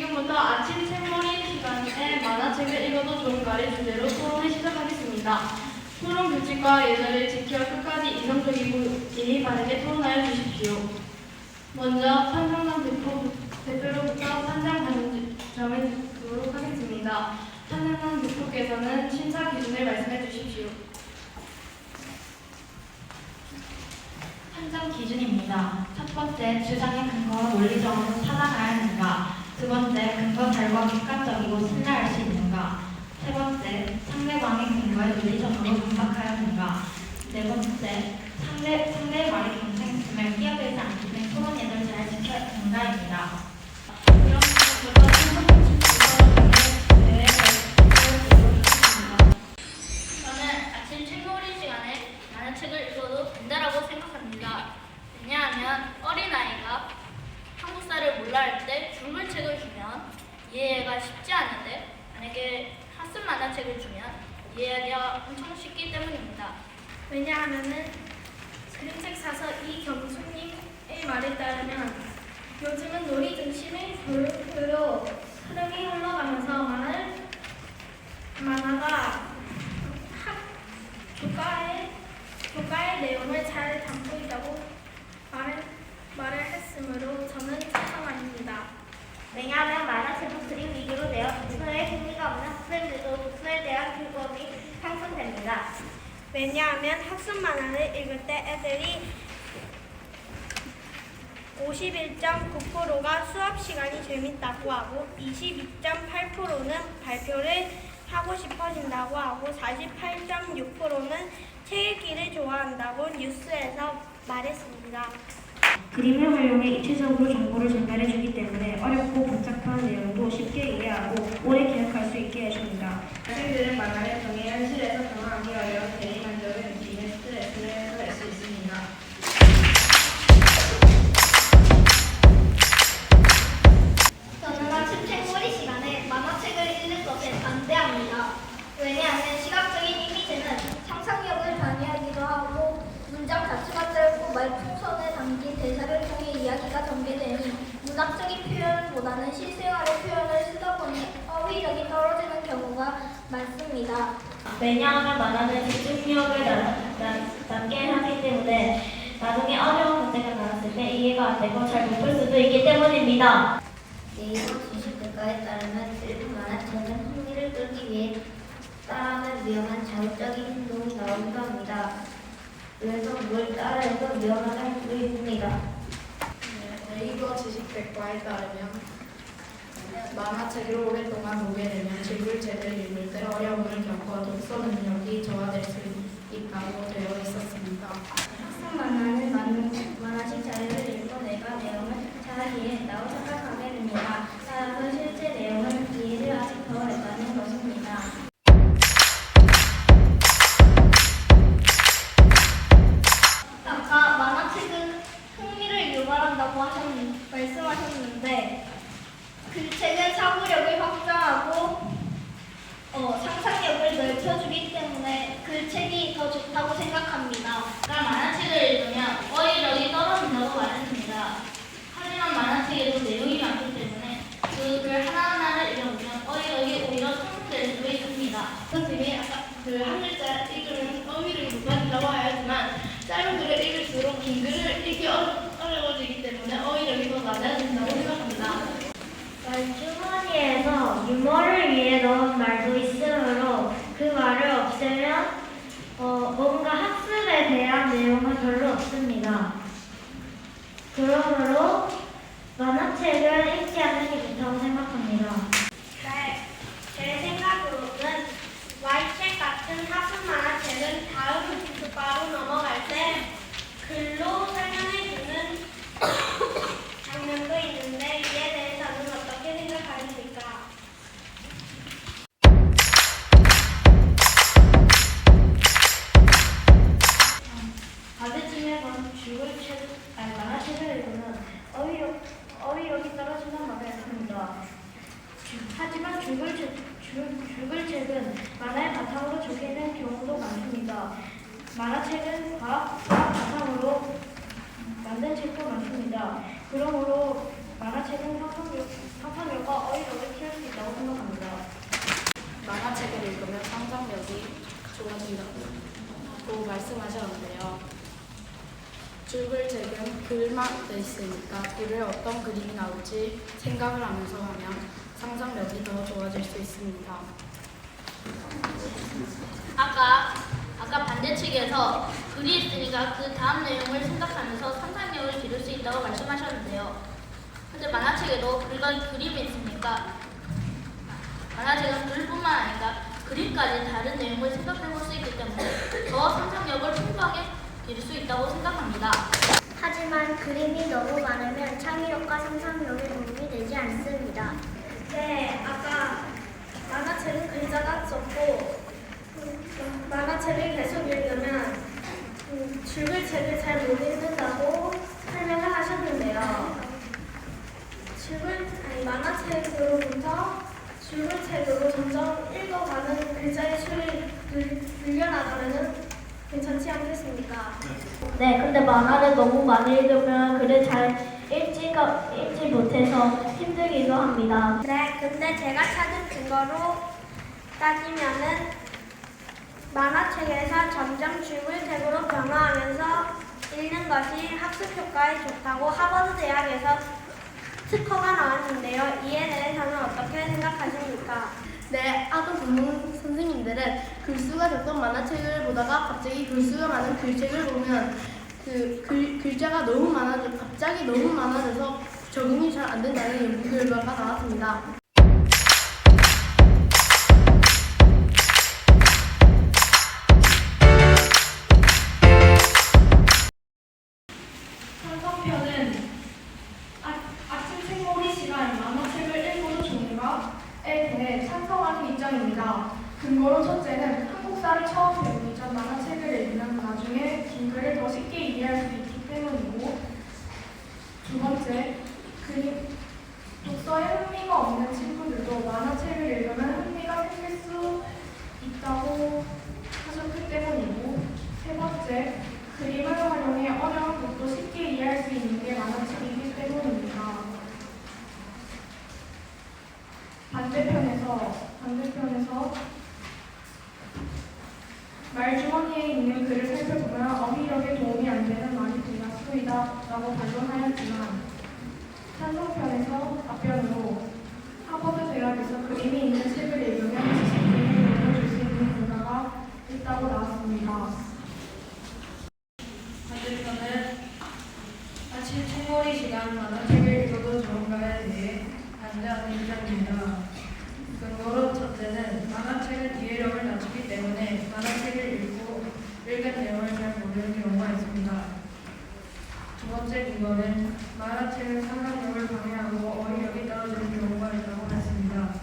지금부터 아침 책머리 시간에 만화책을 읽어도 좋은가를 주제로 토론을 시작하겠습니다. 토론 규칙과 예절을 지켜 끝까지 이성적이고 예의 바르게 토론하여 주십시오. 먼저 판정단 대표로부터 판정 관점을 듣도록 하겠습니다. 판정단 대표께서는 심사 기준을 말씀해 주십시오. 판정 기준입니다. 첫 번째, 주장의 근거와 논리적으로 타당해야 하는가. 두 번째, 근거 자료가 객관적이고 신뢰할 수 있는가. 세 번째, 상대방의 근거에 논리적으로 반박해야 하는가. 네 번째, 상대의 말이 경쟁심을 끼어들지 않기 등 토론 예절 잘 지켜야 한다입니다. 그럼 지금부터 판정 규칙에 저는 아침 책놀이 시간에 만화책을 읽어도 된다라고 생각합니다. 왜냐하면 어린아이가 한국사를 몰라 할 때 중글 책을 주면 이해가 쉽지 않은데 만약에 학습 만화책을 주면 이해하기가 엄청 쉽기 때문입니다. 왜냐하면은 그림책 사서 이경수님의 말에 따르면 요즘은 놀이 중심의 교육 흐름이 흘러가면서 만화가 교과의 내용을 잘 담고 있다고 말을 했으므로 저는 찬성합니다. 왜냐하면 만화책은 그림 위주로 되어 독서에 흥미가 없는 학생들도 독서에 대한 즐거움이 향상됩니다. 왜냐하면 학습 만화를 읽을 때 애들이 51.9%가 수업 시간이 재밌다고 하고 22.8%는 발표를 하고 싶어진다고 하고 48.6%는 책 읽기를 좋아한다고 뉴스에서 말했습니다. 그림을 활용해 입체적으로 정보를 전달해주기 때문에 어렵고 복잡한 내용도 쉽게 이해하고 오래 기억할 수 있게 해줍니다. 학생들은 만화를 통해 현실에서 경험하기 어려운 대리만족을 느끼는 스트레스를 해소할 수 있습니다. 저는 아침 책놀이 시간에 만화책을 읽는 것에 반대합니다. 왜냐하면 시각적인 이미지는 상상력을 방해하기도 하고 문장 자체가 짧고 말풍선에 담긴 대사를 통해 이야기가 전개되니 문학적인 표현보다는 실생활의 표현을 쓰다 보니 어휘력이 떨어지는 경우가 많습니다. 왜냐하면 만화는 집중력을 낮게 하기 때문에 나중에 어려운 문제가 나왔을 때 이해가 안 되고 잘 못 볼 수도 있기 때문입니다. 네이버 지식평가에 따르면 일부 만화책은 흥미를 끌기 위해 따라하는 위험한 자극적인 행동이 나오기도 합니다. 그래서 뭘 따라해도 위험할 수도 있습니다. 네이버 지식백과에 따르면 만화책을 오랫동안 보게 되면 지글책을 읽을 때 어려움을 겪어 독서 능력이 저하될 수 있다고 되어 있었습니다. 학습 만화는 만화책 자료를 읽고 내가 내용을 잘 이해했다고 생각하게 됩니다. 따라서 실제 내용을 이해를 아직 더 했다는 것입니다. 아까 만화책은 흥미를 유발한다고 말씀하셨는데 그 책은 사고력을 확장하고 상상력을 넓혀주기 때문에 그 책이 더 좋다고 생각합니다. 만화책을 읽으면 어휘력이 떨어진다고 말했습니다. 하지만 만화책에도 내용이 많기 때문에 그 글 하나하나를 읽어보면 어휘력이 오히려 성장될 수도 있습니다. 선생님이 아까 한 글자 읽으면 어휘력이 높아진다고 하였지만 짧은 글을 읽을수록 긴 글을 읽기 어려워지기 때문에 어휘력이 더 낮아진다고 생각합니다. 말주머니에서 유머를 위해 넣은 말도 있으므로 그 말을 없애면 뭔가 학습에 대한 내용은 별로 없습니다. 그러므로 만화책을 읽지 않는 게 좋다고 생각합니다. 네, 제 생각으로는 Y책 같은 학습 만화책은 다음 교과로 넘어갈 때 글로 설명해주는 장면도 있는데 이에 대해서는 어떻게 생각하십니까? 가르침에서 만화책을 읽으면 어휘력이 떨어진다는 말을 했습니다. 하지만 죽을책은 만화의 바탕으로 적혀있는 경우도 많습니다. 만화책은 과학 바탕으로 만든 책도 많습니다. 그러므로 만화책은 상상력과 심화되어 있으니까 글에 어떤 그림이 나올지 생각을 하면서 하면 상상력이 더 좋아질 수 있습니다. 아까 반대측에서 글이 있으니까 그 다음 내용을 생각하면서 상상력을 기를 수 있다고 말씀하셨는데요. 근데 만화책에도 글과 그림이 있으니까 만화책은 글뿐만 아니라 그림까지 다른 내용을 생각해 볼 수 있기 때문에 더 상상력을 풍부하게 기를 수 있다고 생각합니다. 하지만 그림이 너무 많으면 창의력과 상상력에 도움이 되지 않습니다. 네, 아까 만화책은 글자가 적고 만화책을 계속 읽으면 줄글 책을 잘 못 읽는다고 설명을 하셨는데요. 만화책으로부터 줄글 책으로 점점 읽어가는 글자의 수를 늘려나가면 괜찮지 않겠습니까? 네, 근데 만화를 너무 많이 읽으면 글을 잘 읽지 못해서 힘들기도 합니다. 네, 근데 제가 찾은 근거로 따지면은 만화책에서 점점 줄글책으로 변화하면서 읽는 것이 학습 효과에 좋다고 하버드 대학에서 특허가 나왔는데요. 이에 대해서는 어떻게 생각하십니까? 네, 아동 전문 선생님들은 글수가 적던 만화책을 보다가 갑자기 글수가 많은 글책을 보면 글자가 너무 많아져 갑자기 너무 많아져서 적응이 잘 안 된다는 연구 결과가 나왔습니다. 찬성편은 아침 책몰이 시간 만화책을 읽어도 좋은가에 대해 찬성하는 입장입니다. 근거로 첫째는 한국사를 처음 배우기 전 만화책을 읽으면 나중에 긴 글을 더 쉽게 이해할 수 있기 때문이고, 두 번째, 독서에 흥미가 없는 친구들도 만화책을 읽으면 흥미가 생길 수 있다고 하셨기 때문이고, 세 번째, 그림을 활용해 어려운 것도 쉽게 이해할 수 있는 게 만화책이기 때문입니다. 반대편에서 말주머니에 있는 글을 살펴보면 어휘력에 도움이 안 되는 말이 대다수이다라고 반론하였지만, 찬성편에서 답변으로 하버드 대학에서 그림이 있는 책을 읽으면 지식을 늘려줄 수 있는 결과가 있다고 나왔습니다. 반대편은 아침 책몰이 시간 만화책을 읽어도 좋은가에 대해 반대하는 입장입니다. 근거로 첫째는 만화책은 이해력을 낮추기 때문에 만화책을 읽은 내용을 잘 모르는 경우가 있습니다. 두 번째 근거는 만화책은 상상력을 방해하고 어휘력이 떨어지는 경우가 있다고 했습니다.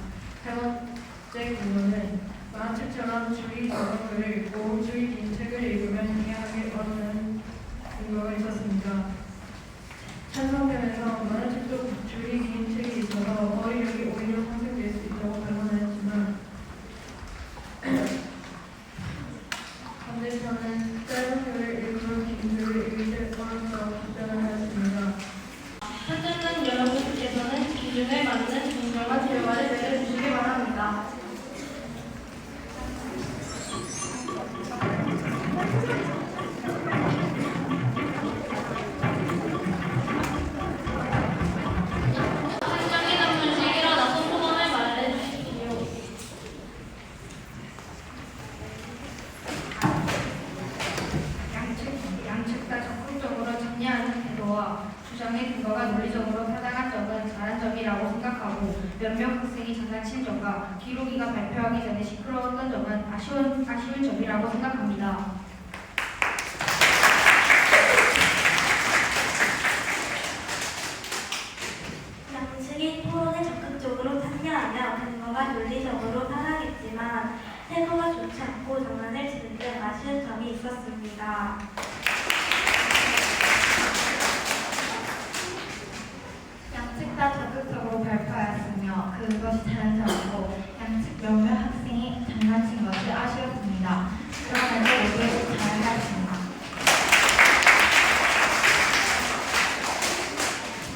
세 번째 근거는 만화책처럼 줄이 적은 글을 읽고 줄이 긴 책을 읽으면 이해하기 어려운 근거가 있었습니다. 찬성편에서 만화책도 줄이 긴 책이 있어서 어휘력이 오히려 상승될 수 있다고 발언하였지만, 반대편은 짧은 글을 읽으면 긴 글을 읽을 때 어렵다고 답변을 하였습니다. 현재는 여러분께서는 기준에 맞는 정정한 결과를 내려주시기 바랍니다. 한정이는 분식 일어나서 소감을 말해주십시오. 양측 다 적극적으로 참여하는 태도와 주장의 근거가 논리적으로 타당한 점은 잘한 점이라고 생각하고, 몇몇 학생이 장난친 점과 기록이가 발표하기 전에 시끄러웠던 점은 아쉬운 점이라고 생각합니다. 양측이 토론에 적극적으로 참여하며 근거가 논리적으로 타당했지만 태도가 좋지 않고 장난을 치는 등 아쉬운 점이 있었습니다. 양측 다 적극적으로 발표하였으며 그것이 다른 점이고, 양측 몇몇 학생이 장난친 것이 아쉬웠습니다. 그럼에도 모두 잘하였습니다.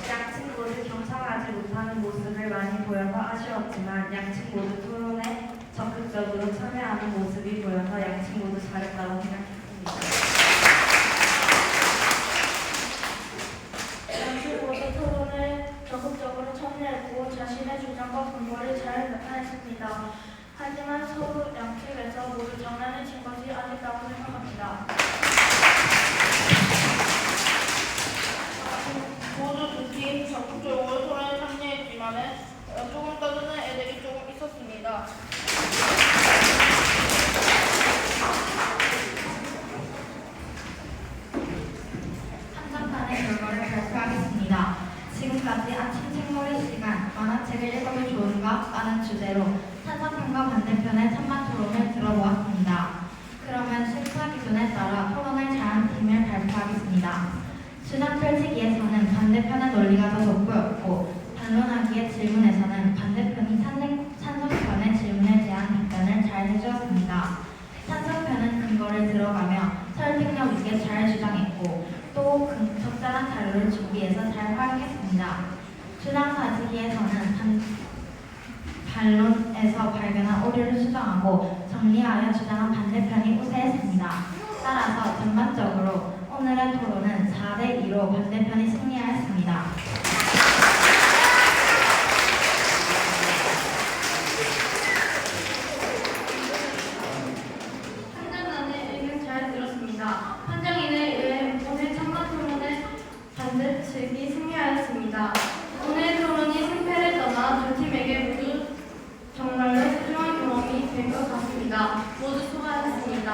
양측 모두 경청하지 못하는 모습을 많이 보여서 아쉬웠지만, 양측 모두 토론에 적극적으로 참여하는 모습이 보여서 양측 모두 잘했다고 생각했습니다. 나타냈습니다. 하지만 서로 양측에서 모두 장난을 친 것이 아쉽다고 생각합니다. 모두 두 팀 적극적으로 토론에 참여했지만 조금 떠드는 애들이 조금 있었습니다. 한정판의 결과를 발표하겠습니다. 지금까지 아침 책놀이 시간 만화책을 읽어도 좋은가? 라는 주제로 찬성편과 반대편의 찬반 토론을 들어보았습니다. 그러면 심사 기준에 따라 토론을 잘한 팀을 발표하겠습니다. 주장 펼치기에서는 반대편의 논리가 더 돋보였고 반론하기의 질문에서는 반대편이 찬성편의 질문에 대한 답변을 잘 해주었습니다. 찬성편은 근거를 들어가며 설득력 있게 잘 주장했고 또 적절한 자료를 준비해서 잘 활용했습니다. 주장 가지기에서는 반론에서 발견한 오류를 수정하고 정리하여 주장한 반대편이 우세했습니다. 따라서 전반적으로 오늘의 토론은 4대2로 반대편이 승리하였습니다. 판정단의 의견 잘 들었습니다. 판정인에 의해 오늘 찬반 토론의 반대측이 승리하였습니다. 오늘 토론이 승패를 떠나 두 팀에게 모두 정말로 소중한 경험이 된 것 같습니다. 모두 수고하셨습니다.